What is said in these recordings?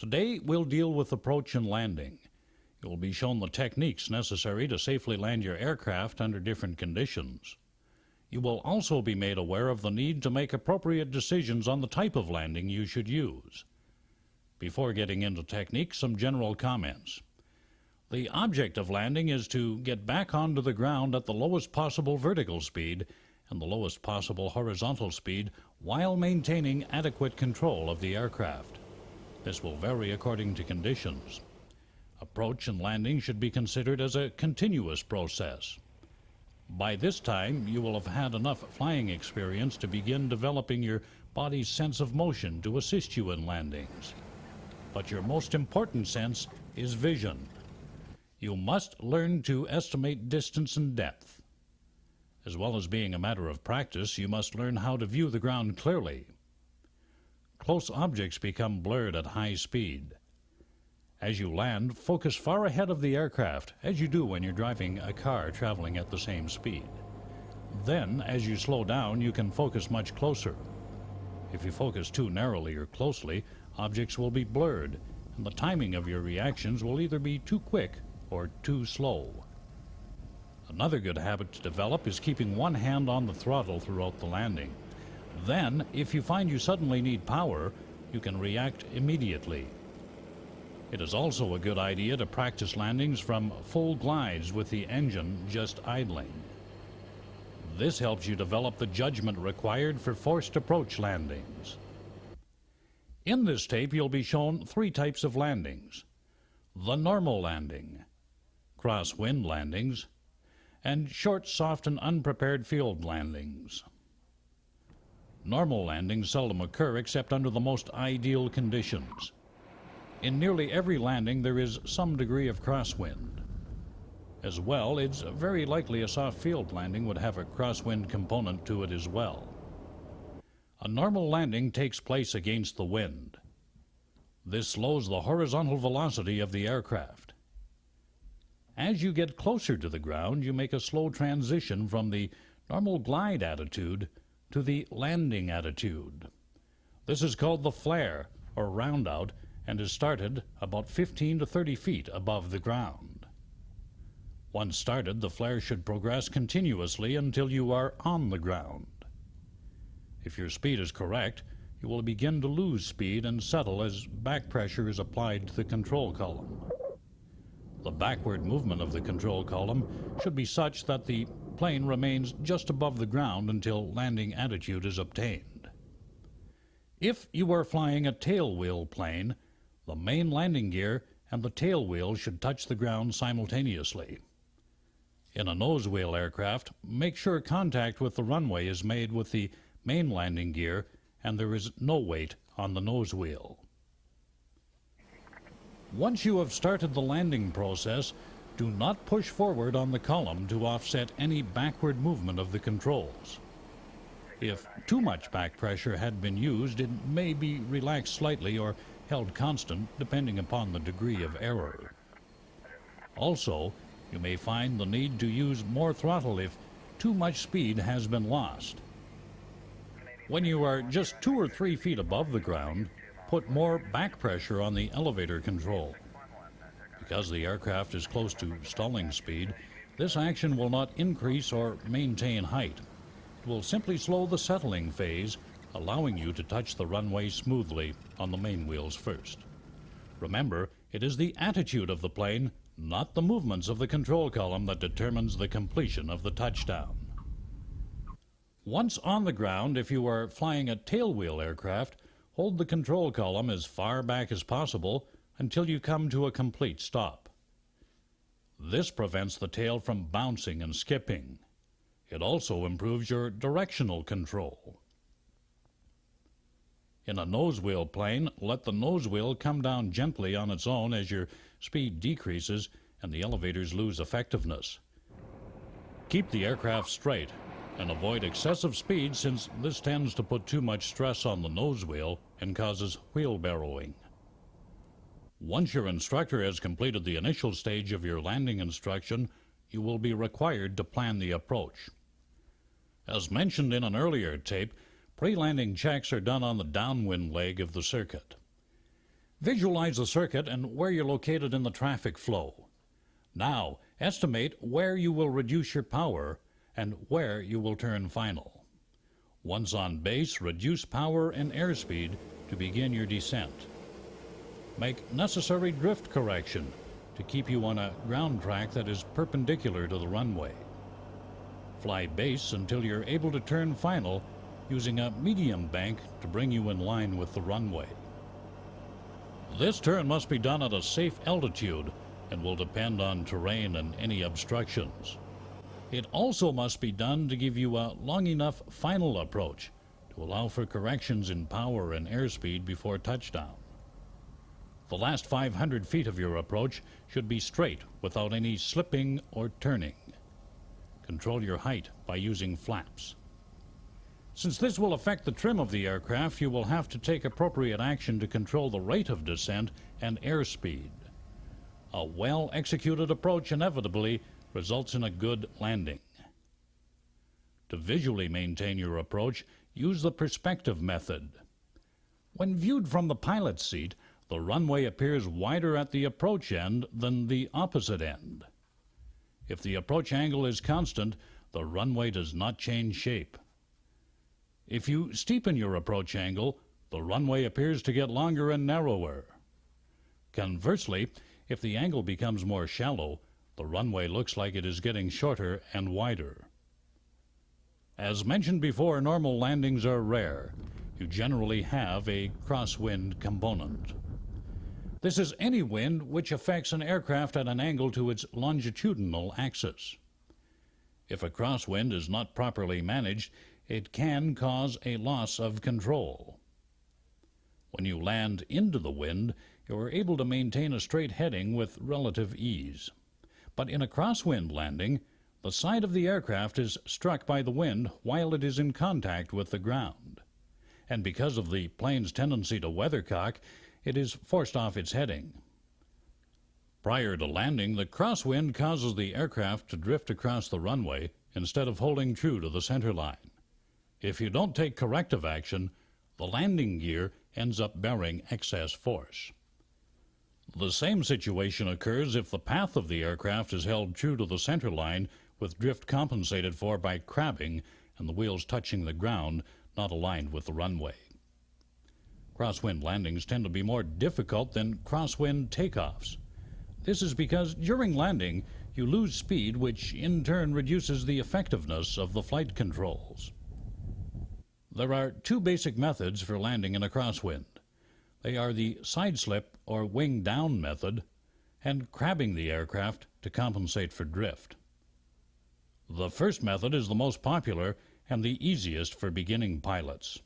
Today, we'll deal with approach and landing. You will be shown the techniques necessary to safely land your aircraft under different conditions. You will also be made aware of the need to make appropriate decisions on the type of landing you should use. Before getting into techniques, some general comments. The object of landing is to get back onto the ground at the lowest possible vertical speed and the lowest possible horizontal speed while maintaining adequate control of the aircraft. This will vary according to conditions. Approach and landing should be considered as a continuous process. By this time, you will have had enough flying experience to begin developing your body's sense of motion to assist you in landings. But your most important sense is vision. You must learn to estimate distance and depth. As well as being a matter of practice, you must learn how to view the ground clearly. Close objects become blurred at high speed. As you land, focus far ahead of the aircraft, as you do when you're driving a car traveling at the same speed. Then, as you slow down, you can focus much closer. If you focus too narrowly or closely, objects will be blurred, and the timing of your reactions will either be too quick or too slow. Another good habit to develop is keeping one hand on the throttle throughout the landing. Then, if you find you suddenly need power, you can react immediately. It is also a good idea to practice landings from full glides with the engine just idling. This helps you develop the judgment required for forced approach landings. In this tape, you'll be shown 3 types of landings: the normal landing, crosswind landings, and short, soft, and unprepared field landings. Normal landings seldom occur except under the most ideal conditions. In nearly every landing, there is some degree of crosswind. As well, it's very likely a soft field landing would have a crosswind component to it as well. A normal landing takes place against the wind. This slows the horizontal velocity of the aircraft. As you get closer to the ground, you make a slow transition from the normal glide attitude to the landing attitude. This is called the flare, or roundout, and is started about 15 to 30 feet above the ground. Once started, the flare should progress continuously until you are on the ground. If your speed is correct, you will begin to lose speed and settle as back pressure is applied to the control column. The backward movement of the control column should be such that the plane remains just above the ground until landing attitude is obtained. If you are flying a tailwheel plane, the main landing gear and the tail wheel should touch the ground simultaneously. In a nose wheel aircraft, make sure contact with the runway is made with the main landing gear and there is no weight on the nose wheel. Once you have started the landing process, do not push forward on the column to offset any backward movement of the controls. If too much back pressure had been used, it may be relaxed slightly or held constant depending upon the degree of error. Also, you may find the need to use more throttle if too much speed has been lost. When you are just 2 or 3 feet above the ground, put more back pressure on the elevator control. Because the aircraft is close to stalling speed, this action will not increase or maintain height. It will simply slow the settling phase, allowing you to touch the runway smoothly on the main wheels first. Remember, it is the attitude of the plane, not the movements of the control column, that determines the completion of the touchdown. Once on the ground, if you are flying a tailwheel aircraft, hold the control column as far back as possible until you come to a complete stop. This prevents the tail from bouncing and skipping. It also improves your directional control. In a nose wheel plane, let the nose wheel come down gently on its own as your speed decreases and the elevators lose effectiveness. Keep the aircraft straight and avoid excessive speed, since this tends to put too much stress on the nose wheel and causes wheelbarrowing. Once your instructor has completed the initial stage of your landing instruction, you will be required to plan the approach. As mentioned in an earlier tape, pre-landing checks are done on the downwind leg of the circuit. Visualize the circuit and where you're located in the traffic flow. Now, estimate where you will reduce your power and where you will turn final. Once on base, reduce power and airspeed to begin your descent. Make necessary drift correction to keep you on a ground track that is perpendicular to the runway. Fly base until you're able to turn final using a medium bank to bring you in line with the runway. This turn must be done at a safe altitude and will depend on terrain and any obstructions. It also must be done to give you a long enough final approach to allow for corrections in power and airspeed before touchdown. The last 500 feet of your approach should be straight without any slipping or turning. Control your height by using flaps. Since this will affect the trim of the aircraft, you will have to take appropriate action to control the rate of descent and airspeed. A well-executed approach inevitably results in a good landing. To visually maintain your approach, use the perspective method. When viewed from the pilot's seat, the runway appears wider at the approach end than the opposite end. If the approach angle is constant, the runway does not change shape. If you steepen your approach angle, the runway appears to get longer and narrower. Conversely, if the angle becomes more shallow, the runway looks like it is getting shorter and wider. As mentioned before, normal landings are rare. You generally have a crosswind component. This is any wind which affects an aircraft at an angle to its longitudinal axis. If a crosswind is not properly managed, it can cause a loss of control. When you land into the wind, you are able to maintain a straight heading with relative ease. But in a crosswind landing, the side of the aircraft is struck by the wind while it is in contact with the ground. And because of the plane's tendency to weathercock, it is forced off its heading. Prior to landing, the crosswind causes the aircraft to drift across the runway instead of holding true to the center line. If you don't take corrective action, the landing gear ends up bearing excess force. The same situation occurs if the path of the aircraft is held true to the center line with drift compensated for by crabbing and the wheels touching the ground, not aligned with the runway. Crosswind landings tend to be more difficult than crosswind takeoffs. This is because during landing you lose speed, which in turn reduces the effectiveness of the flight controls. There are two basic methods for landing in a crosswind. They are the side slip or wing down method and crabbing the aircraft to compensate for drift. The first method is the most popular and the easiest for beginning pilots.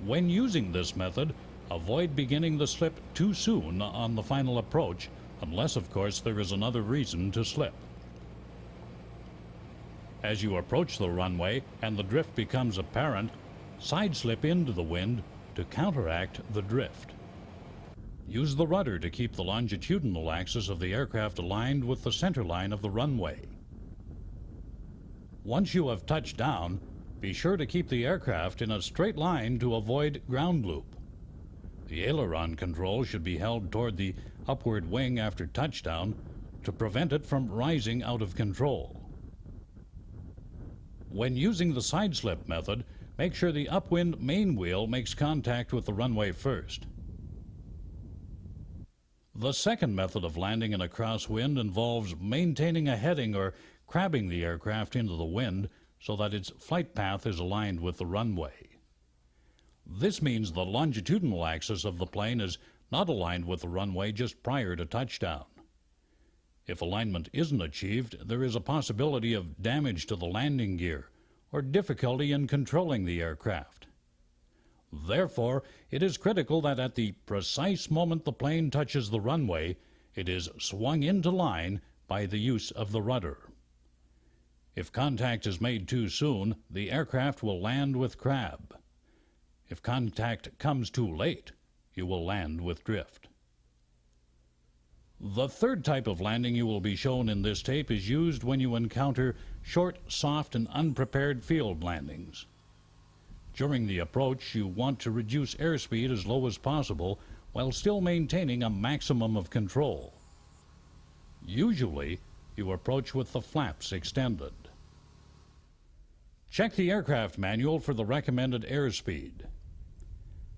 When using this method, avoid beginning the slip too soon on the final approach, unless, of course, there is another reason to slip. As you approach the runway and the drift becomes apparent, side slip into the wind to counteract the drift. Use the rudder to keep the longitudinal axis of the aircraft aligned with the center line of the runway. Once you have touched down, be sure to keep the aircraft in a straight line to avoid ground loop. The aileron control should be held toward the upward wing after touchdown to prevent it from rising out of control. When using the side slip method, make sure the upwind main wheel makes contact with the runway first. The second method of landing in a crosswind involves maintaining a heading or crabbing the aircraft into the wind so that its flight path is aligned with the runway. This means the longitudinal axis of the plane is not aligned with the runway just prior to touchdown. If alignment isn't achieved, there is a possibility of damage to the landing gear or difficulty in controlling the aircraft. Therefore, it is critical that at the precise moment the plane touches the runway, it is swung into line by the use of the rudder. If contact is made too soon, the aircraft will land with crab. If contact comes too late, you will land with drift. The third type of landing you will be shown in this tape is used when you encounter short, soft, and unprepared field landings. During the approach, you want to reduce airspeed as low as possible while still maintaining a maximum of control. Usually, you approach with the flaps extended. Check the aircraft manual for the recommended airspeed.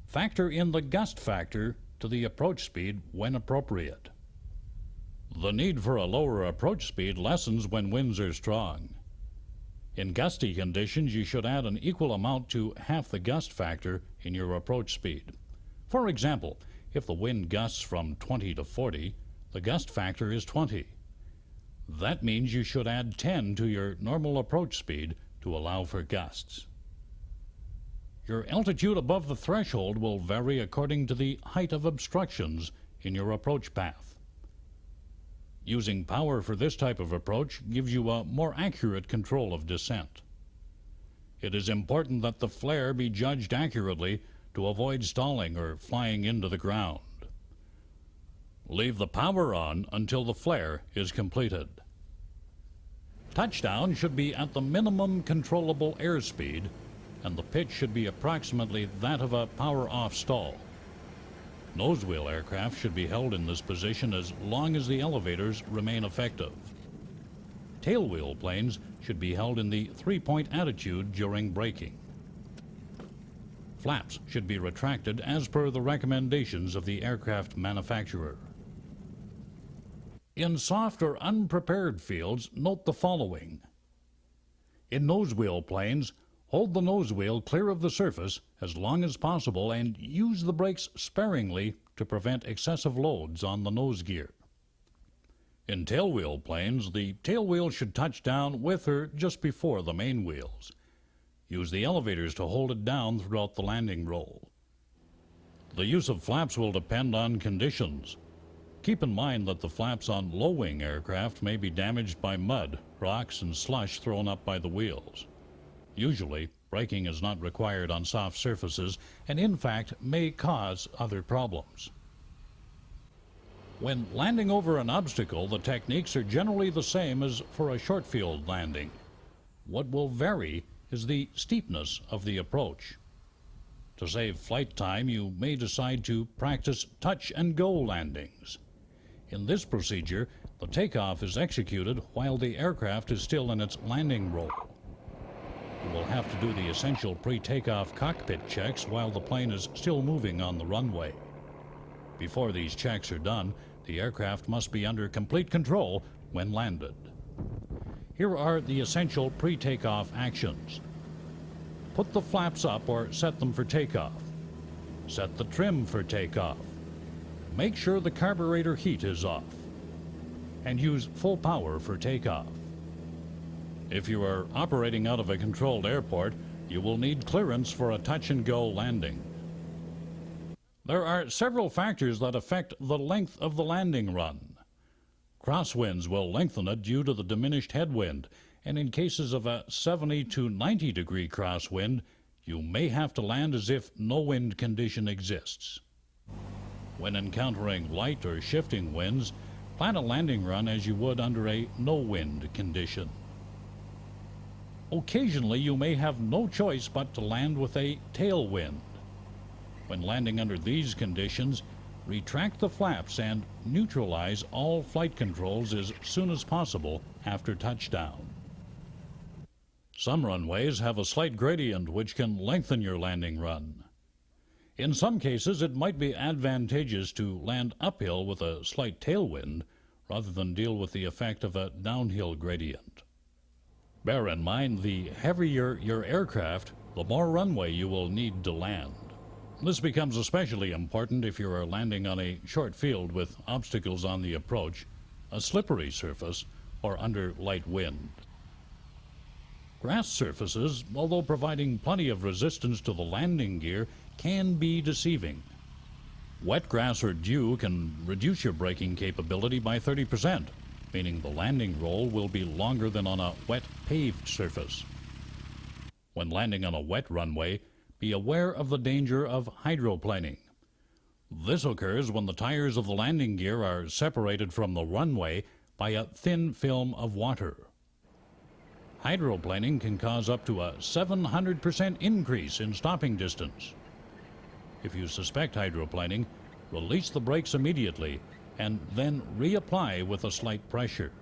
Factor in the gust factor to the approach speed when appropriate. The need for a lower approach speed lessens when winds are strong. In gusty conditions, you should add an equal amount to half the gust factor in your approach speed. For example, if the wind gusts from 20 to 40, the gust factor is 20. That means you should add 10 to your normal approach speed to allow for gusts. Your altitude above the threshold will vary according to the height of obstructions in your approach path. Using power for this type of approach gives you a more accurate control of descent. It is important that the flare be judged accurately to avoid stalling or flying into the ground. Leave the power on until the flare is completed. Touchdown should be at the minimum controllable airspeed, and the pitch should be approximately that of a power-off stall. Nosewheel aircraft should be held in this position as long as the elevators remain effective. Tailwheel planes should be held in the three-point attitude during braking. Flaps should be retracted as per the recommendations of the aircraft manufacturer. In soft or unprepared fields, note the following. In nosewheel planes, hold the nosewheel clear of the surface as long as possible and use the brakes sparingly to prevent excessive loads on the nose gear. In tailwheel planes, the tailwheel should touch down with or just before the main wheels. Use the elevators to hold it down throughout the landing roll. The use of flaps will depend on conditions. Keep in mind that the flaps on low-wing aircraft may be damaged by mud, rocks, and slush thrown up by the wheels. Usually, braking is not required on soft surfaces and, in fact, may cause other problems. When landing over an obstacle, the techniques are generally the same as for a short field landing. What will vary is the steepness of the approach. To save flight time, you may decide to practice touch-and-go landings. In this procedure, the takeoff is executed while the aircraft is still in its landing roll. You will have to do the essential pre-takeoff cockpit checks while the plane is still moving on the runway. Before these checks are done, the aircraft must be under complete control when landed. Here are the essential pre-takeoff actions. Put the flaps up or set them for takeoff. Set the trim for takeoff. Make sure the carburetor heat is off. And use full power for takeoff. If you are operating out of a controlled airport, you will need clearance for a touch-and-go landing. There are several factors that affect the length of the landing run. Crosswinds will lengthen it due to the diminished headwind, and in cases of a 70 to 90 degree crosswind, you may have to land as if no wind condition exists. When encountering light or shifting winds, plan a landing run as you would under a no-wind condition. Occasionally, you may have no choice but to land with a tailwind. When landing under these conditions, retract the flaps and neutralize all flight controls as soon as possible after touchdown. Some runways have a slight gradient which can lengthen your landing run. In some cases, it might be advantageous to land uphill with a slight tailwind rather than deal with the effect of a downhill gradient. Bear in mind, the heavier your aircraft, the more runway you will need to land. This becomes especially important if you are landing on a short field with obstacles on the approach, a slippery surface, or under light wind. Grass surfaces, although providing plenty of resistance to the landing gear, can be deceiving. Wet grass or dew can reduce your braking capability by 30%, meaning the landing roll will be longer than on a wet paved surface. When landing on a wet runway, be aware of the danger of hydroplaning. This occurs when the tires of the landing gear are separated from the runway by a thin film of water. Hydroplaning can cause up to a 700% increase in stopping distance. If you suspect hydroplaning, Release the brakes immediately and then reapply with a slight pressure.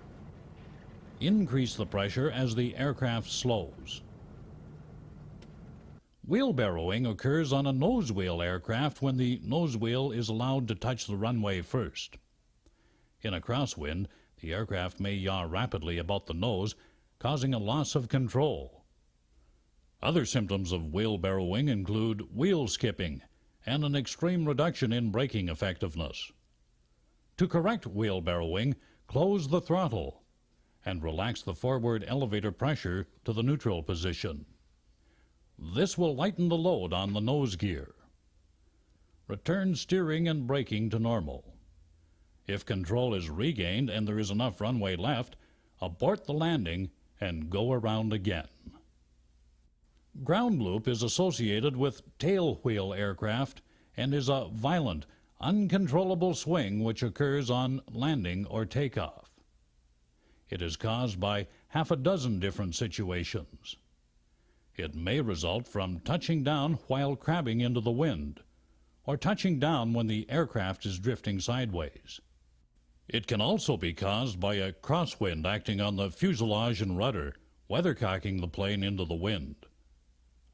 Increase the pressure as the aircraft slows. Wheelbarrowing occurs on a nose wheel aircraft when the nose wheel is allowed to touch the runway first. In a crosswind, the aircraft may yaw rapidly about the nose, causing a loss of control. Other symptoms of wheelbarrowing include wheel skipping and an extreme reduction in braking effectiveness. To correct wheelbarrowing, close the throttle and relax the forward elevator pressure to the neutral position. This will lighten the load on the nose gear. Return steering and braking to normal. If control is regained and there is enough runway left, abort the landing and go around again. Ground loop is associated with tail wheel aircraft and is a violent, uncontrollable swing which occurs on landing or takeoff. It is caused by half a dozen different situations. It may result from touching down while crabbing into the wind, or touching down when the aircraft is drifting sideways. It can also be caused by a crosswind acting on the fuselage and rudder, weathercocking the plane into the wind.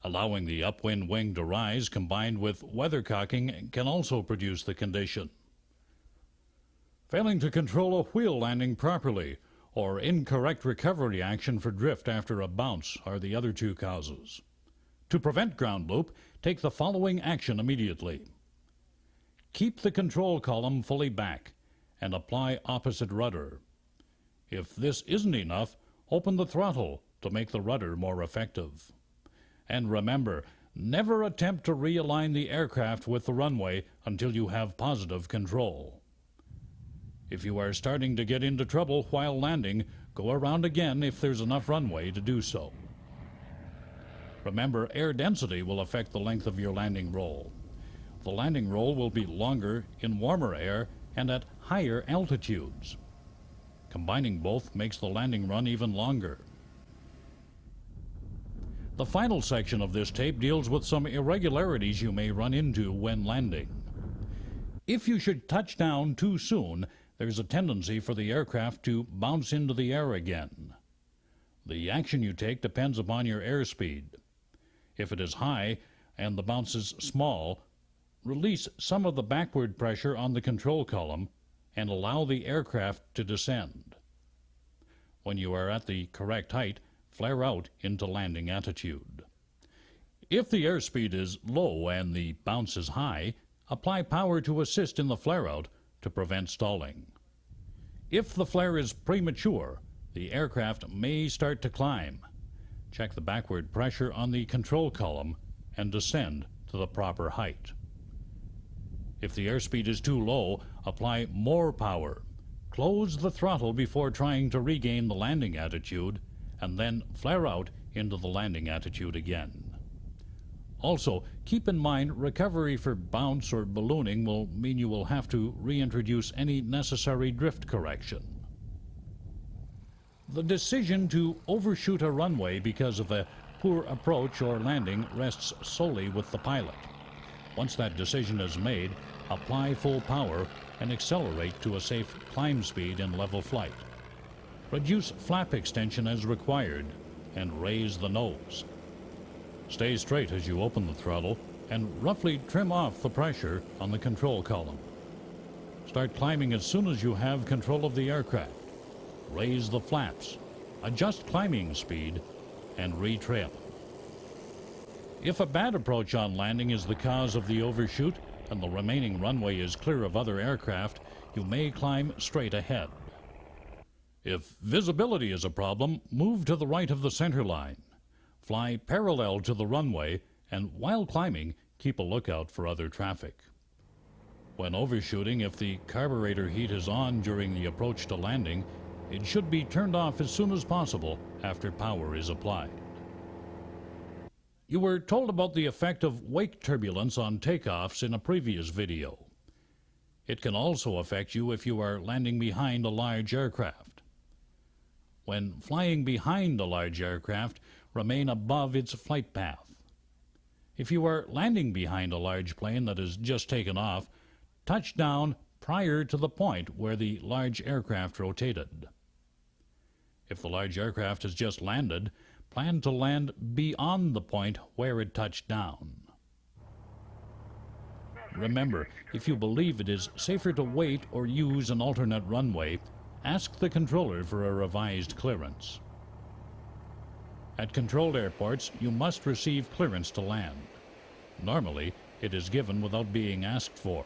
Allowing the upwind wing to rise combined with weathercocking can also produce the condition. Failing to control a wheel landing properly or incorrect recovery action for drift after a bounce are the other two causes. To prevent ground loop, take the following action immediately. Keep the control column fully back and apply opposite rudder. If this isn't enough, open the throttle to make the rudder more effective. And remember, never attempt to realign the aircraft with the runway until you have positive control. If you are starting to get into trouble while landing, go around again if there's enough runway to do so. Remember, air density will affect the length of your landing roll. The landing roll will be longer in warmer air and at higher altitudes. Combining both makes the landing run even longer. The final section of this tape deals with some irregularities you may run into when landing. If you should touch down too soon, there's a tendency for the aircraft to bounce into the air again. The action you take depends upon your airspeed. If it is high and the bounce is small, release some of the backward pressure on the control column and allow the aircraft to descend. When you are at the correct height, flare out into landing attitude. If the airspeed is low and the bounce is high, apply power to assist in the flare-out to prevent stalling. If the flare is premature, the aircraft may start to climb. Check the backward pressure on the control column and descend to the proper height. If the airspeed is too low, apply more power. Close the throttle before trying to regain the landing attitude and then flare out into the landing attitude again. Also, keep in mind recovery for bounce or ballooning will mean you will have to reintroduce any necessary drift correction. The decision to overshoot a runway because of a poor approach or landing rests solely with the pilot. Once that decision is made, apply full power and accelerate to a safe climb speed in level flight. Reduce flap extension as required and raise the nose. Stay straight as you open the throttle and roughly trim off the pressure on the control column. Start climbing as soon as you have control of the aircraft. Raise the flaps, adjust climbing speed, and retrim. If a bad approach on landing is the cause of the overshoot and the remaining runway is clear of other aircraft, you may climb straight ahead. If visibility is a problem, move to the right of the center line. Fly parallel to the runway, and while climbing, keep a lookout for other traffic. When overshooting, if the carburetor heat is on during the approach to landing, it should be turned off as soon as possible after power is applied. You were told about the effect of wake turbulence on takeoffs in a previous video. It can also affect you if you are landing behind a large aircraft. When flying behind a large aircraft, remain above its flight path. If you are landing behind a large plane that has just taken off, touch down prior to the point where the large aircraft rotated. If the large aircraft has just landed, plan to land beyond the point where it touched down. Remember, if you believe it is safer to wait or use an alternate runway, ask the controller for a revised clearance. At controlled airports, you must receive clearance to land. Normally, it is given without being asked for.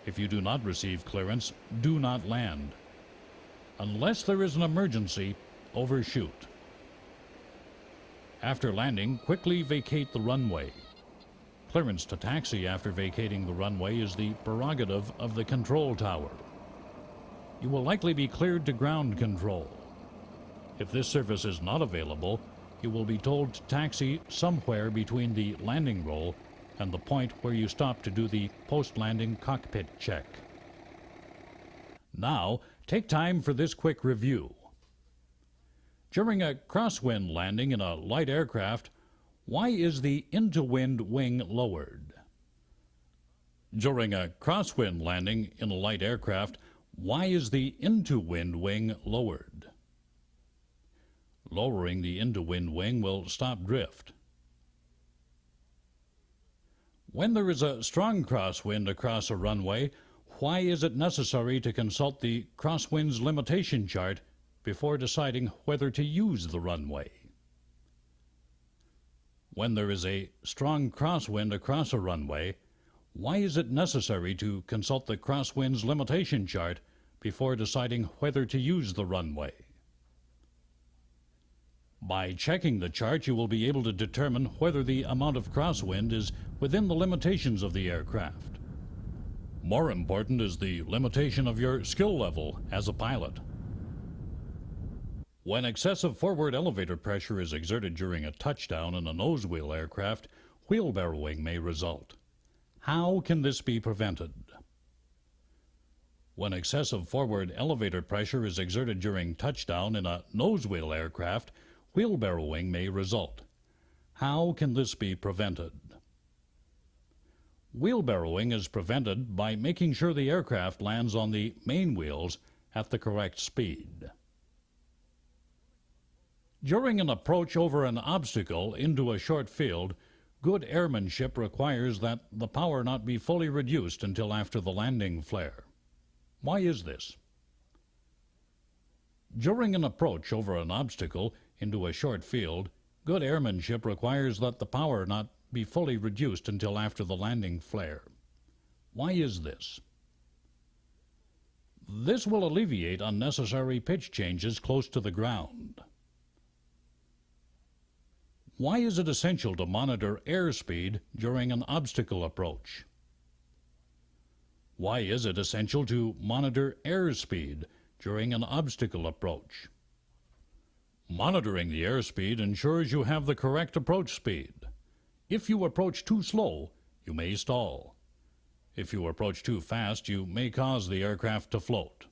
If you do not receive clearance, do not land. Unless there is an emergency, overshoot. After landing, quickly vacate the runway. Clearance to taxi after vacating the runway is the prerogative of the control tower. You will likely be cleared to ground control. If this service is not available, you will be told to taxi somewhere between the landing roll and the point where you stop to do the post-landing cockpit check. Now, take time for this quick review. During a crosswind landing in a light aircraft, why is the into-wind wing lowered? During a crosswind landing in a light aircraft, why is the into-wind wing lowered? Lowering the into-wind wing will stop drift. When there is a strong crosswind across a runway, why is it necessary to consult the crosswind's limitation chart before deciding whether to use the runway? When there is a strong crosswind across a runway, why is it necessary to consult the crosswind's limitation chart before deciding whether to use the runway? By checking the chart, you will be able to determine whether the amount of crosswind is within the limitations of the aircraft. More important is the limitation of your skill level as a pilot. When excessive forward elevator pressure is exerted during a touchdown in a nose-wheel aircraft, wheelbarrowing may result. How can this be prevented? When excessive forward elevator pressure is exerted during touchdown in a nose-wheel aircraft, wheelbarrowing may result. How can this be prevented? Wheelbarrowing is prevented by making sure the aircraft lands on the main wheels at the correct speed. During an approach over an obstacle into a short field, good airmanship requires that the power not be fully reduced until after the landing flare. Why is this? During an approach over an obstacle into a short field, good airmanship requires that the power not be fully reduced until after the landing flare. Why is this? This will alleviate unnecessary pitch changes close to the ground. Why is it essential to monitor airspeed during an obstacle approach? Why is it essential to monitor airspeed during an obstacle approach? Monitoring the airspeed ensures you have the correct approach speed. If you approach too slow, you may stall. If you approach too fast, you may cause the aircraft to float.